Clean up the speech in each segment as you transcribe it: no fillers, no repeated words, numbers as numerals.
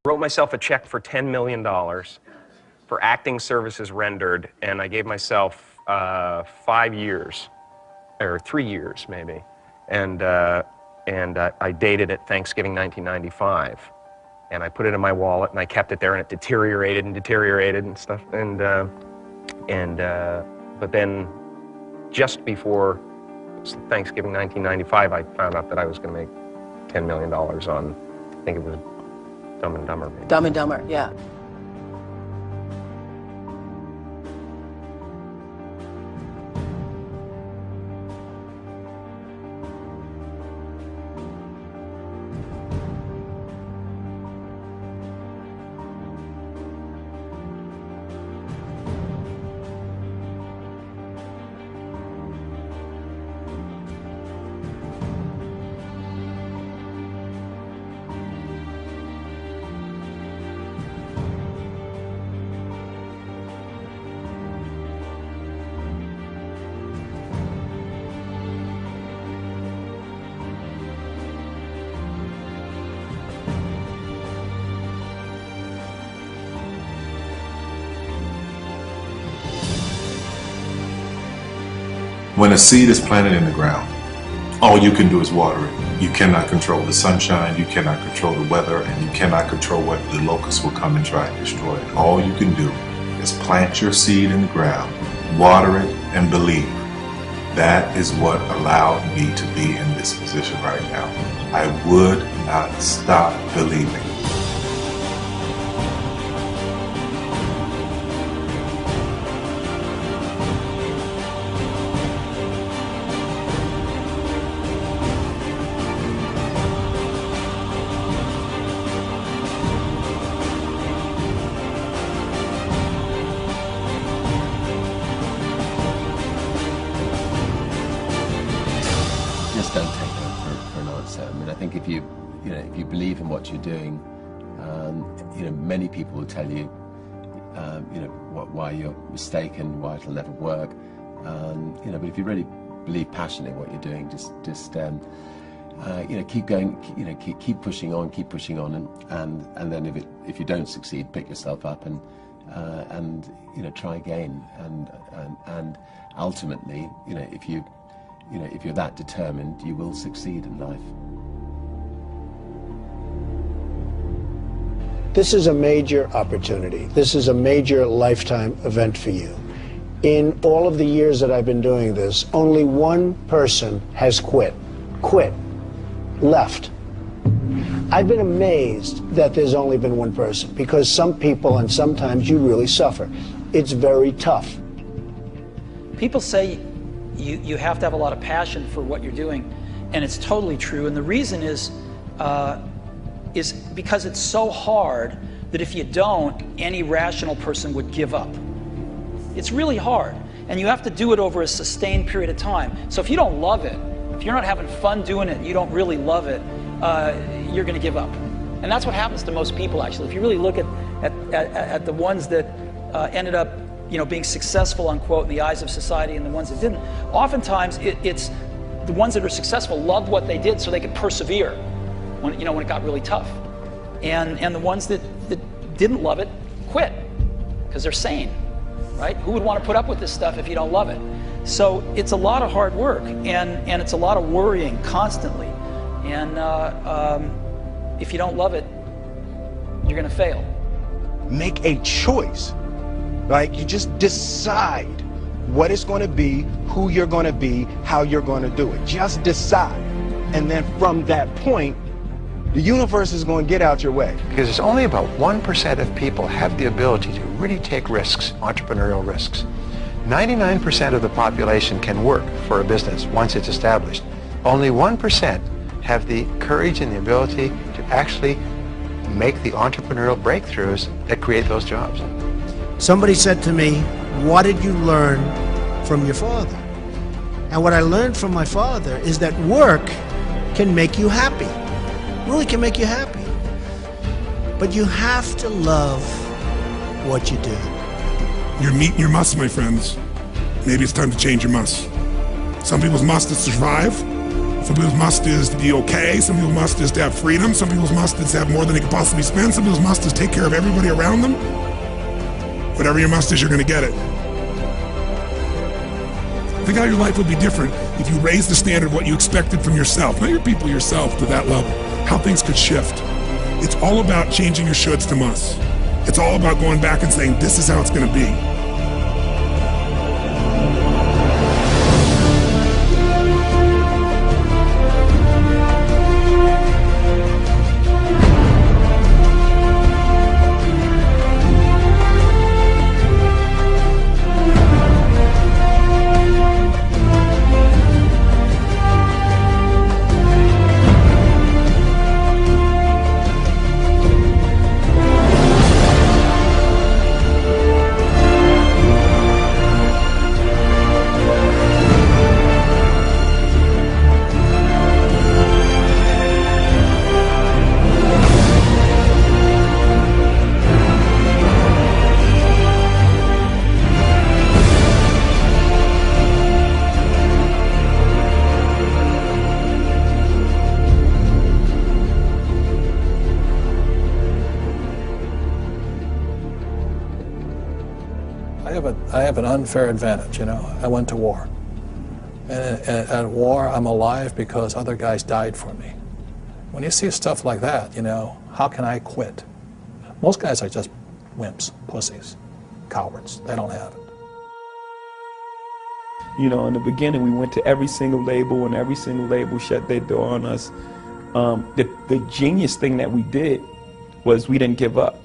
Wrote myself a check for $10 million for acting services rendered, and I gave myself 5 years, or 3 years maybe, and I dated it Thanksgiving 1995, and I put it in my wallet, and I kept it there, and it deteriorated and stuff, but then just before Thanksgiving 1995, I found out that I was going to make $10 million on, I think it was Dumb and Dumber. Maybe. Dumb and Dumber, yeah. When a seed is planted in the ground, all you can do is water it. You cannot control the sunshine, you cannot control the weather, and you cannot control what the locusts will come and try and destroy it. All you can do is plant your seed in the ground, water it, and believe. That is what allowed me to be in this position right now. I would not stop believing. Just don't take no for an answer. I mean, I think if you believe in what you're doing, many people will tell you, why you're mistaken, why it'll never work. But if you really believe passionately in what you're doing, just keep going, keep pushing on, and then if you don't succeed, pick yourself up and try again, and ultimately, if you're that determined, you will succeed in life. This is a major opportunity. This is a major lifetime event for you. In all of the years that I've been doing this, only one person has quit, left. I've been amazed that there's only been one person, because some people, and sometimes you really suffer. It's very tough. People say you have to have a lot of passion for what you're doing, and it's totally true. And the reason is because it's so hard that if you don't, any rational person would give up. It's really hard, and you have to do it over a sustained period of time. So if you don't love it, if you're not having fun doing it, and you don't really love it, you're going to give up. And that's what happens to most people, actually. If you really look at the ones that ended up being successful, unquote, in the eyes of society, and the ones that didn't, oftentimes it's the ones that are successful loved what they did so they could persevere when it got really tough. And the ones that didn't love it quit because they're sane, right? Who would want to put up with this stuff if you don't love it? So it's a lot of hard work, and it's a lot of worrying constantly. And if you don't love it, you're going to fail. Make a choice. Like, you just decide what it's going to be, who you're going to be, how you're going to do it. Just decide. And then from that point, the universe is going to get out your way. Because it's only about 1% of people have the ability to really take risks, entrepreneurial risks. 99% of the population can work for a business once it's established. Only 1% have the courage and the ability to actually make the entrepreneurial breakthroughs that create those jobs. Somebody said to me, what did you learn from your father? And what I learned from my father is that work can make you happy. Really can make you happy. But you have to love what you do. You're meeting your must, my friends. Maybe it's time to change your must. Some people's must is to survive. Some people's must is to be okay. Some people's must is to have freedom. Some people's must is to have more than they could possibly spend. Some people's must is take care of everybody around them. Whatever your must is, you're going to get it. Think how your life would be different if you raised the standard of what you expected from yourself, not your people, yourself, to that level. How things could shift. It's all about changing your shoulds to musts. It's all about going back and saying, this is how it's going to be. I have an unfair advantage, you know. I went to war. And at war, I'm alive because other guys died for me. When you see stuff like that, you know, how can I quit? Most guys are just wimps, pussies, cowards. They don't have it. You know, in the beginning, we went to every single label, and every single label shut their door on us. The genius thing that we did was we didn't give up.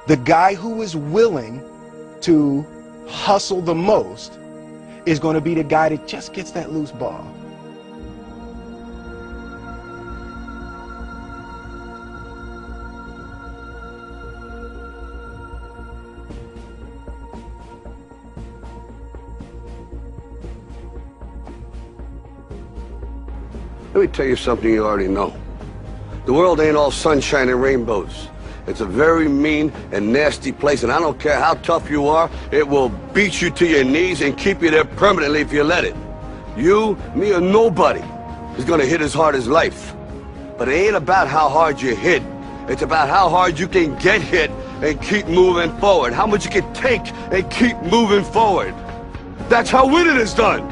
The guy who is willing to hustle the most is going to be the guy that just gets that loose ball. Let me tell you something you already know. The world ain't all sunshine and rainbows. It's a very mean and nasty place, and I don't care how tough you are, it will beat you to your knees and keep you there permanently if you let it. You, me, or nobody is gonna hit as hard as life. But it ain't about how hard you hit. It's about how hard you can get hit and keep moving forward. How much you can take and keep moving forward. That's how winning is done.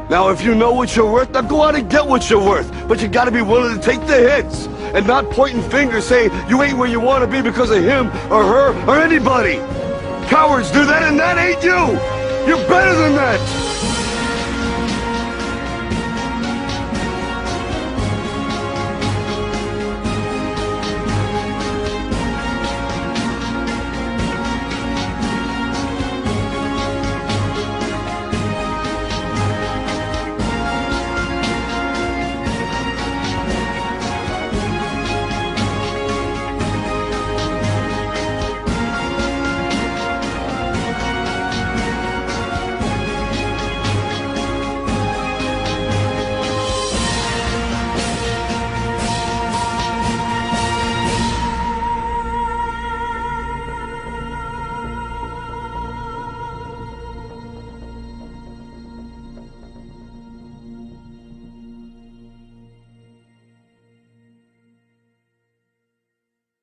Now, if you know what you're worth, now go out and get what you're worth. But you gotta be willing to take the hits and not pointing fingers saying you ain't where you want to be because of him or her or anybody. Cowards do that, and that ain't you. You're better than that.